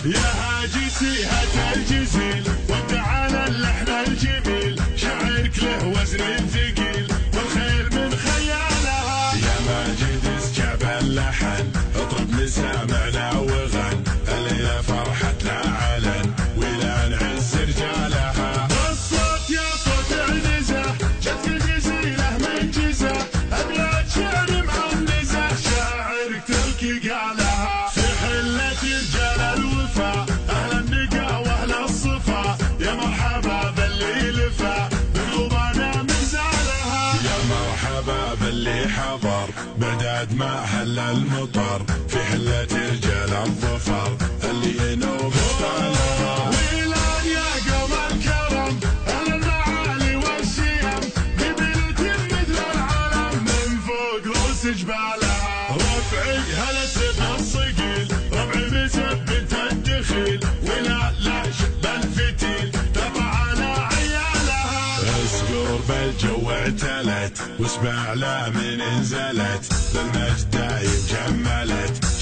يا هاجسي هات الجزيل وانت على اللحن الجميل، شعرك له وزن ثقيل والخير من خيالها. يا ماجد اسكب اللحن اطرب مسامعنا وغن، الليلة فرحتنا علن ولا نعز رجالها. الصوت يا صوت عنزة جت الجزيلة من جزة، ابيات شعر معنزة شاعرك تلقي قالها. في حلة رجال الوفا اهل النقا واهل الصفا، يا مرحبا باللي لفا بقلوبنا مزالها. يا مرحبا باللي حضر بعد ما هل المطر، في حلة رجال الظفر اللي ينوب ستالها. ويلان يا قوم الكرم اهل المعالي والشيم، قبيلة مثل العلم من فوق رؤوس جبالها. ربعي هلا سبنا الصقيل ربعي مثبت الدخيل، ولا لا شب الفتيل تطع على عيالها. اسكر بالجو اعتلت واسمع لا من انزلت، بالمجد دايم جملت.